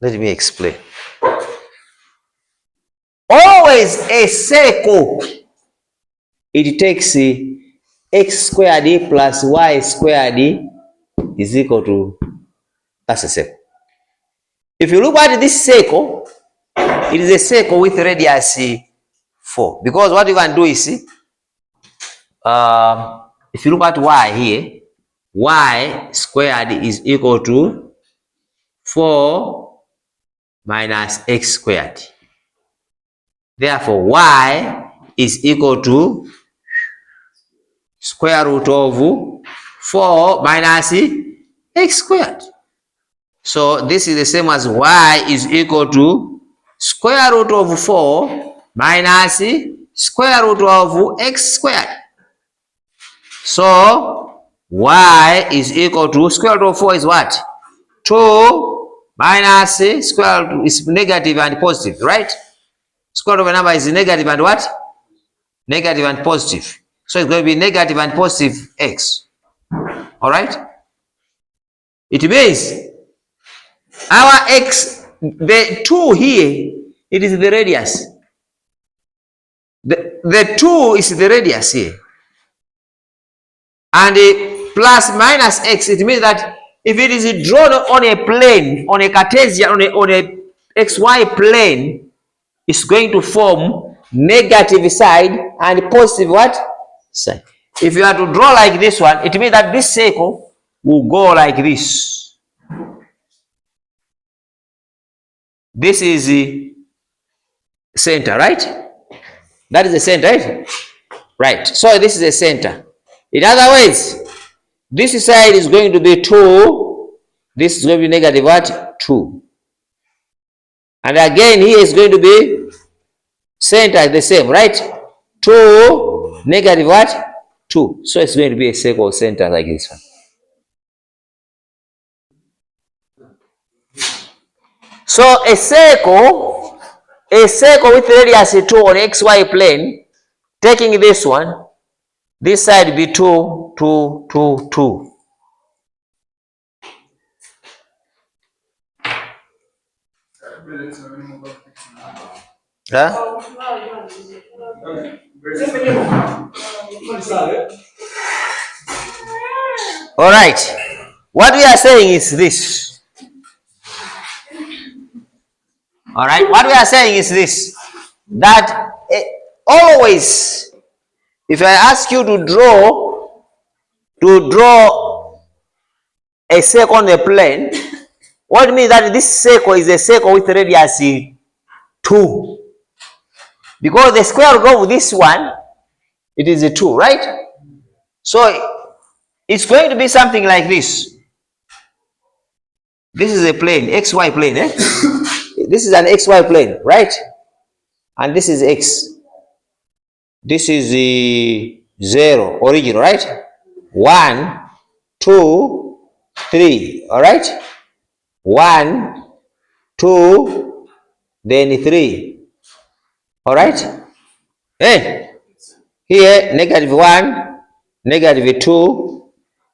Let me explain. Always a circle, it takes x squared plus y squared is equal to, that's a circle. If you look at this circle, it is a circle with radius 4. Because what you can do is, if you look at y here, y squared is equal to 4 minus x squared. Therefore, y is equal to square root of 4 minus x squared. So this is the same as y is equal to square root of 4 minus square root of x squared. So y is equal to square root of 4 is what? 2 minus square root is negative and positive, right? Square root of a number is negative and what? Negative and positive. So it's going to be negative and positive x. All right? It means our x, the 2 here, it is the radius. The 2 is the radius here. And plus minus x, it means that if it is drawn on a plane, on a Cartesian, on a xy plane, it's going to form negative side and positive what? Side. If you are to draw like this one, it means that this circle will go like this. This is the center, right? That is the center, right? Right. So this is the center. In other words, this side is going to be 2. This is going to be negative what? 2. And again, here is going to be center the same, right? 2, negative what? 2. So it's going to be a circle center like this one. So a circle with radius 2 on xy plane, taking this one, this side be 2, 2, 2, 2. Huh? All right. What we are saying is this. All right. What we are saying is this. That always, if I ask you to draw a circle on a plane, what means that this circle is a circle with radius 2. Because the square root of this one, it is a 2, right? So it's going to be something like this. This is a plane, xy plane. This is an xy plane, right? And this is x. This is the 0, original, right? 1, 2, 3, all right? 1, 2, then 3. All right? Hey, here negative 1, negative 2,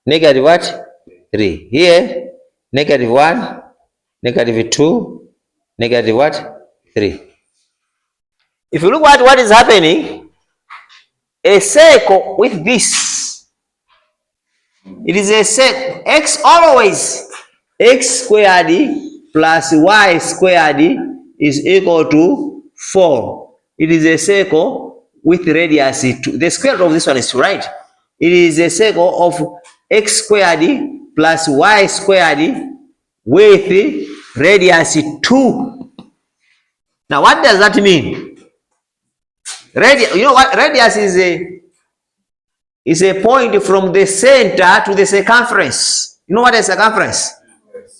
negative what? 3. Here negative 1, negative 2, negative what? 3. If you look at what is happening, a circle with this, it is a circle. X always, x squared plus y squared is equal to 4. It is a circle with radius 2. The square root of this one is 2, right? It is a circle of x squared plus y squared with radius 2. Now, what does that mean? Radius, you know what? Radius is a point from the center to the circumference. You know what is circumference?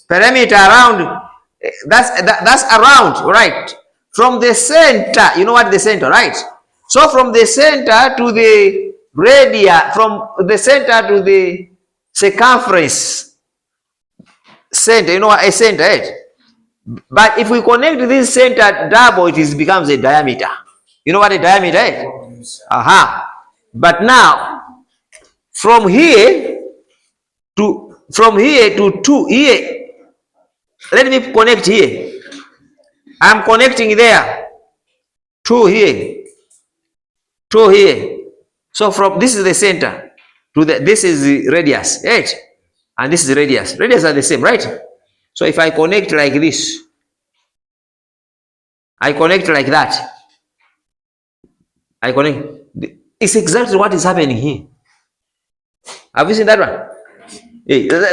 Perimeter around. That's around, right? From the center, you know what the center, right? So from the center to the radius, from the center to the circumference, center, you know what a center is? But if we connect this center double, it becomes a diameter. You know what a diameter is? But now, from here to 2 here, let me connect here. I'm connecting there. 2 here. 2 here. So from this is the center to this is the radius, 8. And this is the radius. Radius are the same, right? So if I connect like this, I connect like that. I connect. It's exactly what is happening here. Have you seen that one?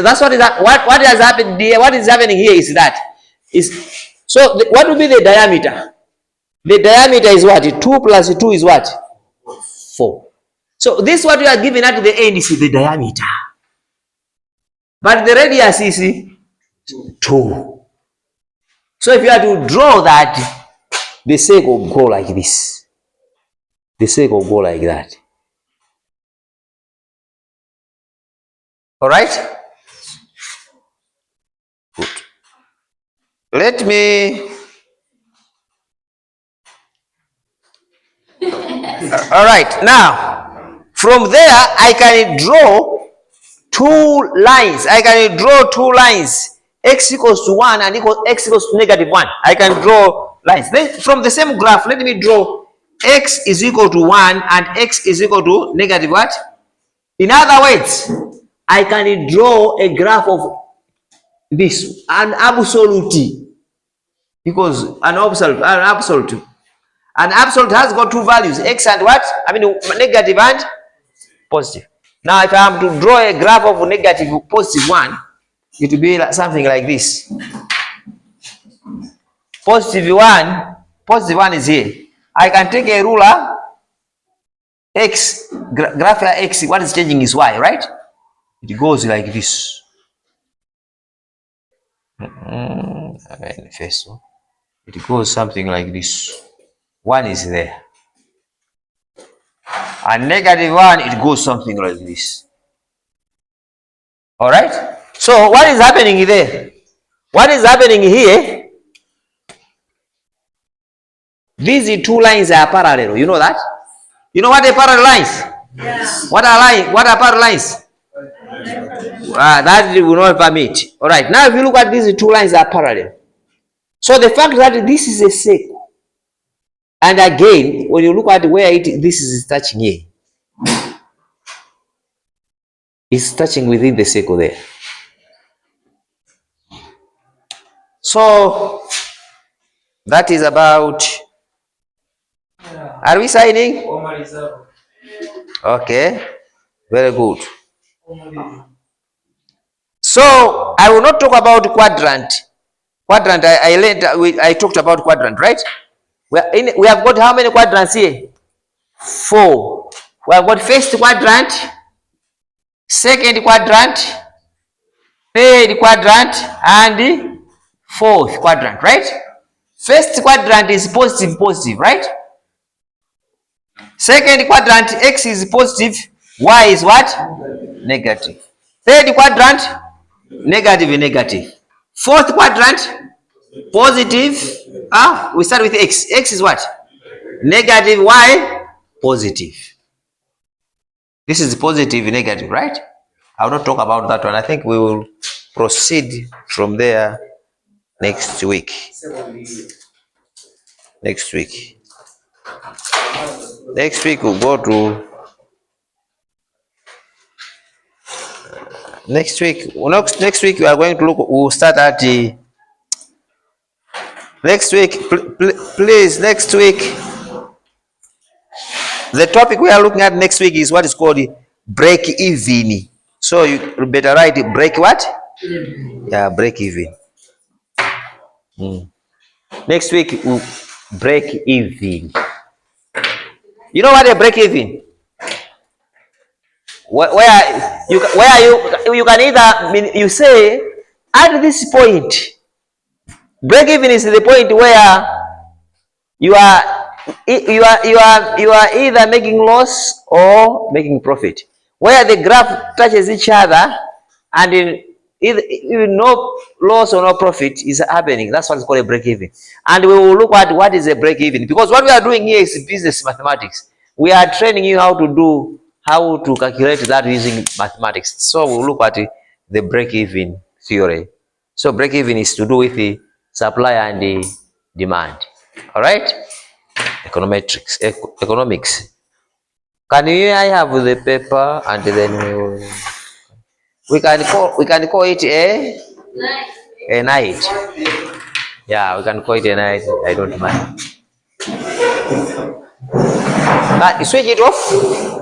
That's what is what has happened here. What is happening here is that is so. What will be the diameter? The diameter is what? 2 plus 2 is what? 4. So this what we are given at the end is the diameter, but the radius is 2. So if you are to draw that, the circle will go like this. The circle will go like that. All right. Good. Let me. All right. Now, from there, I can draw 2 lines. I can draw 2 lines. X equals to 1 and x equals to -1. I can draw lines. Then from the same graph, let me draw x is equal to 1 and x is equal to negative what? In other words, I can draw a graph of this, an absolute, because an absolute has got 2 values, x and what? I mean negative and positive. Now if I am to draw a graph of negative positive 1, it will be something like this. Positive 1 is here. I can take a ruler, x, graph x, what is changing is y, right? It goes like this. It goes something like this. 1 is there. And -1, it goes something like this. All right? So what is happening there? What is happening here? These 2 lines are parallel. You know that? You know what are parallel lines? Yes. What are parallel lines? That will not permit. All right. Now if you look at these 2 lines are parallel. So the fact that this is a circle, and again, when you look at where this is touching here, it's touching within the circle there. So that is about. Are we signing? Okay, very good. So I will not talk about quadrant. Quadrant, I talked about quadrant, right? We have got how many quadrants here? 4. We have got first quadrant, second quadrant, third quadrant, and fourth quadrant, right? First quadrant is positive, right? Second quadrant, x is positive, y is what? Negative. Third quadrant, negative. Fourth quadrant, positive. We start with x. X is what? Negative, y, positive. This is positive, negative, right? I will not talk about that one. I think we will proceed from there next week. Next week we'll go to next week we are going to look. We'll start at the next week. Please, next week the topic we are looking at next week is what is called break even. So you better write break what? Yeah, break even. Next week we'll break even. You know what a break even? Where you can either you say at this point, break even is the point where you are either making loss or making profit, where the graph touches each other and even no loss or no profit is happening. That's what's called a break even. And we will look at what is a break even, because what we are doing here is business mathematics. We are training you how to calculate that using mathematics. So we'll look at the break even theory. So break even is to do with the supply and the demand. All right, economics. Can I have the paper and then we can call it a night. Yeah, we can call it a night. I don't mind. Switch it off.